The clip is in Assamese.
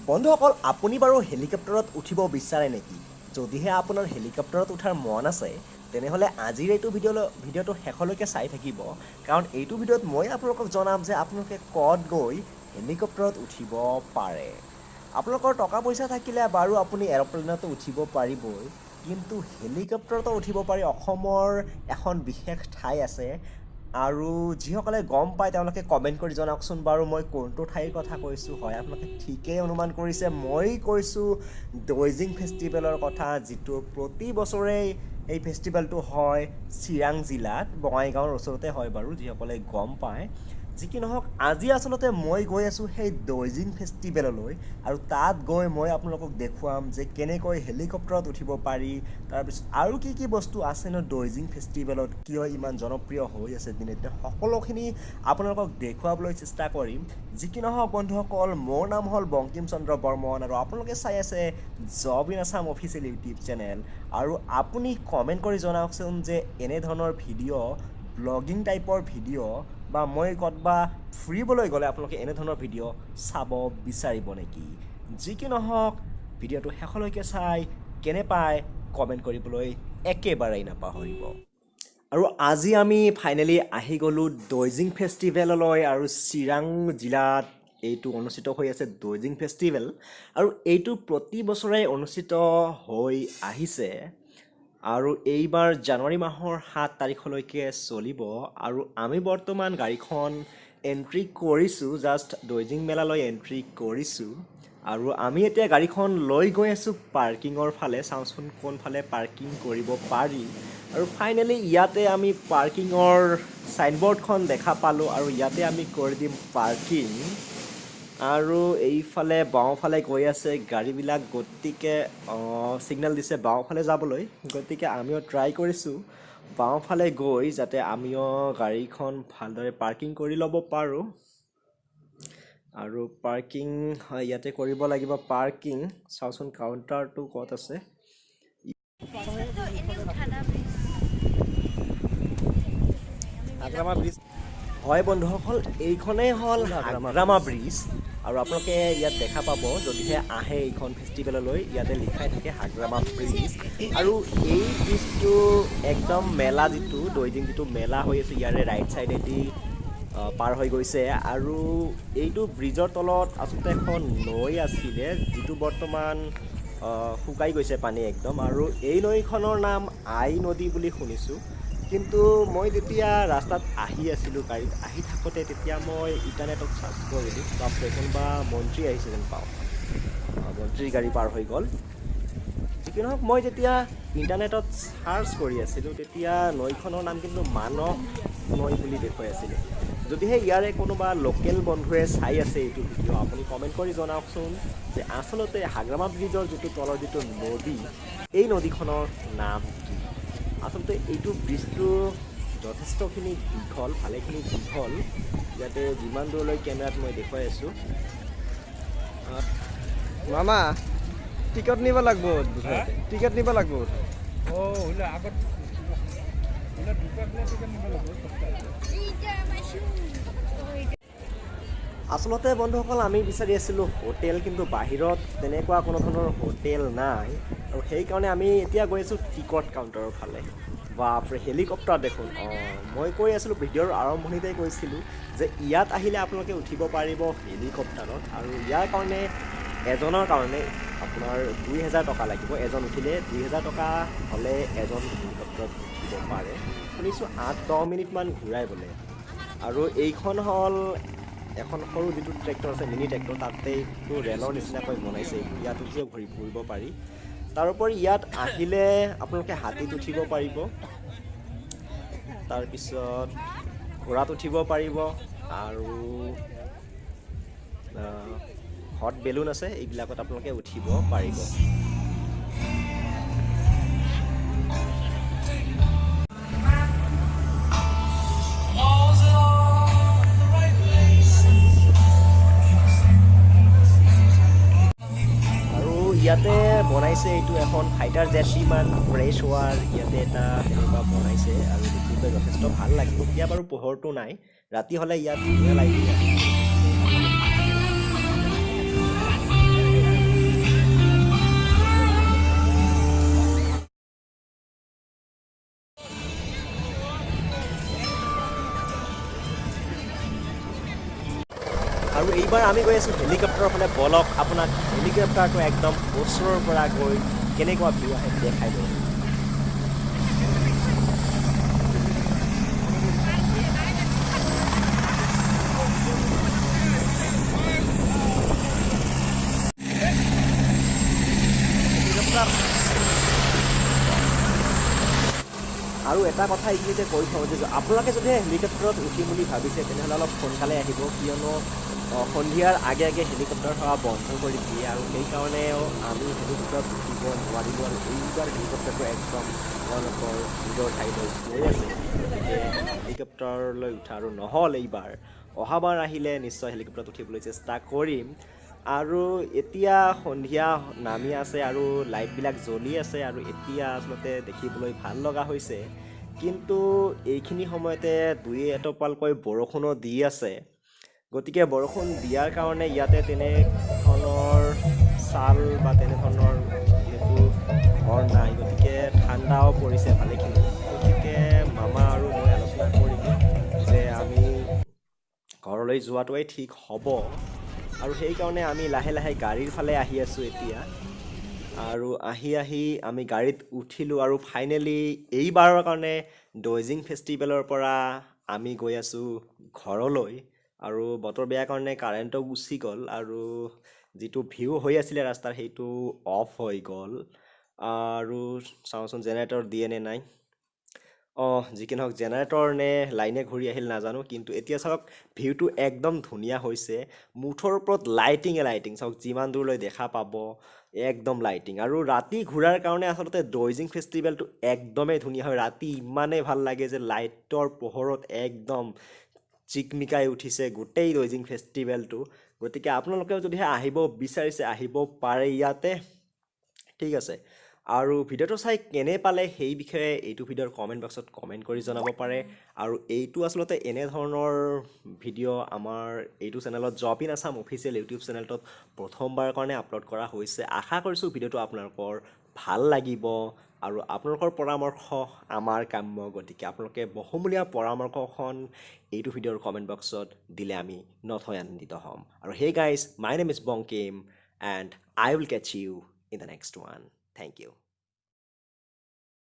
বন্ধুসকল আপুনি বাৰু হেলিকপ্টাৰত উঠিব বিচাৰে নেকি? যদিহে আপোনাৰ হেলিকপ্টাৰত উঠাৰ মন আছে তেনেহ'লে আজিৰ এইটো ভিডিঅ'টো শেষলৈকে চাই থাকিব কাৰণ এইটো ভিডিঅ'ত মই আপোনালোকক জনাম যে আপোনালোকে ক'ত গৈ হেলিকপ্টাৰত উঠিব পাৰে। আপোনালোকৰ টকা পইচা থাকিলে বাৰু আপুনি এৰ'প্লেনতো উঠিব পাৰিবই, কিন্তু হেলিকপ্টাৰতো উঠিব পাৰি। অসমৰ এখন বিশেষ ঠাই আছে আৰু যিসকলে গম পায় তেওঁলোকে কমেণ্ট কৰি জনাওকচোন বাৰু মই কোনটো ঠাইৰ কথা কৈছোঁ। হয়, আপোনালোকে ঠিকেই অনুমান কৰিছে, মই কৈছোঁ দৈজিং ফেষ্টিভেলৰ কথা, যিটো প্ৰতি বছৰেই এই ফেষ্টিভেলটো হয় চিৰাং জিলাত, বঙাইগাঁৱৰ ওচৰতে হয় বাৰু, যিসকলে গম পায়। যি কি নহওক, আজি আচলতে মই গৈ আছোঁ সেই দৈজিং ফেষ্টিভেললৈ আৰু তাত গৈ মই আপোনালোকক দেখুৱাম যে কেনেকৈ হেলিকপ্টাৰত উঠিব পাৰি, তাৰপিছত আৰু কি কি বস্তু আছেনো দৈজিং ফেষ্টিভেলত, কিয় ইমান জনপ্ৰিয় হৈ আছে দিনে দিনে, সকলোখিনি আপোনালোকক দেখুৱাবলৈ চেষ্টা কৰিম। যি কি নহওক বন্ধুসকল, মোৰ নাম হ'ল বংকিম চন্দ্ৰ বৰ্মন আৰু আপোনালোকে চাই আছে job in Assam official YouTube channel. আৰু আপুনি কমেণ্ট কৰি জনাওকচোন যে এনেধৰণৰ ভিডিঅ', ব্লগিং টাইপৰ ভিডিঅ' বা মই ক'ৰবাত ফুৰিবলৈ গ'লে আপোনালোকে এনেধৰণৰ ভিডিঅ' চাব বিচাৰিব নেকি। যি কি নহওক, ভিডিঅ'টো শেষলৈকে চাই কেনে পায় কমেণ্ট কৰিবলৈ একেবাৰেই নাপাহৰিব। আৰু আজি আমি ফাইনেলি আহি গ'লোঁ দৈজিং ফেষ্টিভেললৈ আৰু চিৰাং জিলাত এইটো অনুষ্ঠিত হৈ আছে দৈজিং ফেষ্টিভেল আৰু এইটো প্ৰতি বছৰে অনুষ্ঠিত হৈ আহিছে আৰু এইবাৰ জানুৱাৰী মাহৰ 7 তাৰিখলৈকে চলিব। আৰু আমি বৰ্তমান গাড়ীখন এণ্ট্ৰি কৰিছোঁ, জাষ্ট দৈজিং মেলালৈ এণ্ট্ৰি কৰিছোঁ আৰু আমি এতিয়া গাড়ীখন লৈ গৈ আছোঁ পাৰ্কিঙৰ ফালে। চাওঁচোন কোনফালে পাৰ্কিং কৰিব পাৰি। আৰু ফাইনেলি ইয়াতে আমি পাৰ্কিঙৰ ছাইনবৰ্ডখন দেখা পালোঁ আৰু ইয়াতে আমি কৰি দিম পাৰ্কিং। আৰু এইফালে বাওঁফালে গৈ আছে গাড়ীবিলাক, গতিকে ছিগনেল দিছে বাওঁফালে যাবলৈ, গতিকে আমিও ট্ৰাই কৰিছোঁ বাওঁফালে গৈ যাতে আমিও গাড়ীখন ভালদৰে পাৰ্কিং কৰি ল'ব পাৰোঁ। আৰু পাৰ্কিং ইয়াতে কৰিব লাগিব পাৰ্কিং। চাওঁচোন কাউণ্টাৰটো ক'ত আছে। হাগ্ৰামা ব্ৰিজ, হয় বন্ধুসকল, এইখনেই হ'ল হাগ্ৰামা ব্ৰিজ আৰু আপোনালোকে ইয়াত দেখা পাব যদিহে আহে এইখন ফেষ্টিভেললৈ, ইয়াতে লিখাই থাকে হাগ্ৰামা ব্ৰিজ। আৰু এই ব্ৰিজটো একদম মেলা, যিটো দৈজিং যিটো মেলা হৈ আছে ইয়াৰে ৰাইট ছাইডেদি পাৰ হৈ গৈছে। আৰু এইটো ব্ৰিজৰ তলত আচলতে এখন নৈ আছিলে, যিটো বৰ্তমান শুকাই গৈছে পানী একদম। আৰু এই নৈখনৰ নাম আই নদী বুলি শুনিছোঁ, কিন্তু মই যেতিয়া ৰাস্তাত আহি আছিলোঁ, গাড়ীত আহি থাকোঁতে তেতিয়া মই ইণ্টাৰনেটত চাৰ্চ কৰিলোঁ, বাপৰে কোনোবা মন্ত্ৰী আহিছে যেন পাওঁ, মন্ত্ৰীৰ গাড়ী পাৰ হৈ গ'ল। যি কি নহওক, মই যেতিয়া ইণ্টাৰনেটত চাৰ্চ কৰি আছিলোঁ তেতিয়া নৈখনৰ নাম কিন্তু মানস নৈ বুলি দেখুৱাই আছিলে। যদিহে ইয়াৰে কোনোবা লোকেল বন্ধুৱে চাই আছে এইটো ভিডিঅ', আপুনি কমেণ্ট কৰি জনাওকচোন যে আচলতে হাগ্ৰামা ব্ৰিজৰ যিটো তলৰ যিটো নদী, এই নদীখনৰ নাম কি। আচলতে এইটো ব্ৰিজটো যথেষ্টখিনি দীঘল, ভালেখিনি দীঘল। ইয়াতে যিমান দূৰলৈ কেমেৰাত মই দেখুৱাই আছোঁ। মামা টিকট নিব লাগব, টিকট নিব লাগব। আচলতে বন্ধুসকল, আমি বিচাৰি আছিলোঁ হোটেল, কিন্তু বাহিৰত তেনেকুৱা কোনো ধৰণৰ হোটেল নাই আৰু সেইকাৰণে আমি এতিয়া গৈ আছোঁ টিকট কাউণ্টাৰৰ ফালে। বাপৰে হেলিকপ্টাৰ দেখোন। মই কৈ আছিলোঁ ভিডিঅ'ৰ আৰম্ভণিতেই কৈছিলোঁ যে ইয়াত আহিলে আপোনালোকে উঠিব পাৰিব হেলিকপ্টাৰত আৰু ইয়াৰ কাৰণে এজনৰ কাৰণে আপোনাৰ 2000 টকা লাগিব। এজন উঠিলে 2000 টকা হ'লে এজন হেলিকপ্টাৰত উঠিব পাৰে। শুনিছোঁ 8-10 মিনিটমান ঘূৰাই বোলে। আৰু এইখন হ'ল এখন সৰু যিটো ট্ৰেক্টৰ আছে, মিনি ট্ৰেক্টৰ, তাতেইটো ৰেলৰ নিচিনাকৈ বনাইছে, ইয়াত উঠিও ঘূৰি ফুৰিব পাৰি। তাৰোপৰি ইয়াত আহিলে আপোনালোকে হাতীত উঠিব পাৰিব, তাৰপিছত ঘোঁৰাত উঠিব পাৰিব আৰু হট বেলুন আছে, এইবিলাকত আপোনালোকে উঠিব পাৰিব। আৰু ইয়াতে বনাইছে এইটো এখন ফাইটাৰ জেট বিমান ক্ৰেছ হোৱাৰ ইয়াতে এটা তেনেকুৱা বনাইছে আৰু দেখিবলৈ যথেষ্ট ভাল লাগিব। এতিয়া বাৰু পোহৰটো নাই, ৰাতি হ'লে ইয়াত ধুনীয়া লাগিব। এইবাৰ আমি গৈ আছোঁ হেলিকপ্টাৰৰ ফালে বলক আপোনাক হেলিকপ্টাৰটো একদম ওচৰৰ পৰা গৈ কেনেকুৱা ভিউ আহে দেখাই দিওঁ আৰু এটা কথা এইখিনিতে কৈ থওঁ যে আপোনালোকে যদি হেলিকপ্টাৰত উঠিম বুলি ভাবিছে তেনেহ'লে অলপ সোনকালে আহিব কিয়নো সন্ধিয়াৰ আগে আগে হেলিকপ্টাৰ সেৱা বন্ধ কৰি দিয়ে আৰু সেইকাৰণেও আমি হেলিকপ্টাৰত উঠিব নোৱাৰিলোঁ আৰু এইবাৰ হেলিকপ্টাৰটো একদম তেওঁলোকৰ নিজৰ ঠাইলৈ গৈ আছে গতিকে হেলিকপ্টাৰলৈ উঠা আৰু নহ'ল এইবাৰ অহাবাৰ আহিলে নিশ্চয় হেলিকপ্টাৰত উঠিবলৈ চেষ্টা কৰিম আৰু এতিয়া সন্ধিয়া নামি আছে আৰু লাইটবিলাক জ্বলি আছে আৰু এতিয়া আচলতে দেখিবলৈ ভাল লগা হৈছে কিন্তু এইখিনি সময়তে দুই এটোপালকৈ বৰষুণো দি আছে গতিকে বৰষুণ দিয়াৰ কাৰণে ইয়াতে তেনেধৰণৰ ছাল বা তেনেধৰণৰ যিহেতু ঘৰ নাই গতিকে ঠাণ্ডাও পৰিছে ভালেখিনি গতিকে মামা আৰু মই আলোচনা কৰিলোঁ যে আমি ঘৰলৈ যোৱাটোৱেই ঠিক হ'ব আৰু সেইকাৰণে আমি লাহে লাহে গাড়ীৰ ফালে আহি আছোঁ এতিয়া আৰু আহি আমি গাড়ীত উঠিলোঁ আৰু ফাইনেলি এইবাৰৰ কাৰণে ডইজিং ফেষ্টিভেলৰ পৰা আমি গৈ আছোঁ ঘৰলৈ আৰু বতৰ বেয়া কাৰণে কাৰেণ্টটো গুচি গ'ল আৰু যিটো ভিউ হৈ আছিলে ৰাস্তাৰ সেইটো অফ হৈ গ'ল আৰু চাওঁচোন জেনেৰেটৰ দিয়ে নে নাই যি কি নহওক জেনেৰেটৰ নে লাইনে ঘূৰি আহিল নাজানো কিন্তু এতিয়া চাওক ভিউটো একদম ধুনীয়া হৈছে মুঠৰ ওপৰত লাইটিং চাওক যিমান দূৰলৈ দেখা পাব একদম লাইটিং আৰু ৰাতি ঘূৰাৰ কাৰণে আচলতে ডইজিং ফেষ্টিভেলটো একদমেই ধুনীয়া হয় ৰাতি ইমানেই ভাল লাগে যে লাইটৰ পোহৰত একদম চিকমিকাই উঠিছে গোটেই ডইজিং ফেষ্টিভেলটো গতিকে আপোনালোকেও যদিহে আহিব বিচাৰিছে আহিব পাৰে ইয়াতে ঠিক আছে আৰু ভিডিঅ'টো চাই কেনে পালে সেই বিষয়ে এইটো ভিডিঅ'ৰ কমেণ্ট বক্সত কমেণ্ট কৰি জনাব পাৰে আৰু এইটো আচলতে এনেধৰণৰ ভিডিঅ' আমাৰ এইটো চেনেলত job in Assam official YouTube চেনেলটোত প্ৰথমবাৰৰ কাৰণে আপলোড কৰা হৈছে আশা কৰিছোঁ ভিডিঅ'টো আপোনালোকৰ ভাল লাগিব আৰু আপোনালোকৰ পৰামৰ্শ আমাৰ কাম্য গতিকে আপোনালোকে বহুমূলীয়া পৰামৰ্শখন এইটো ভিডিঅ'ৰ কমেণ্ট বক্সত দিলে আমি নথৈ আনন্দিত হ'ম আৰু hey guys my name is Bankim and I will catch you in the next one thank U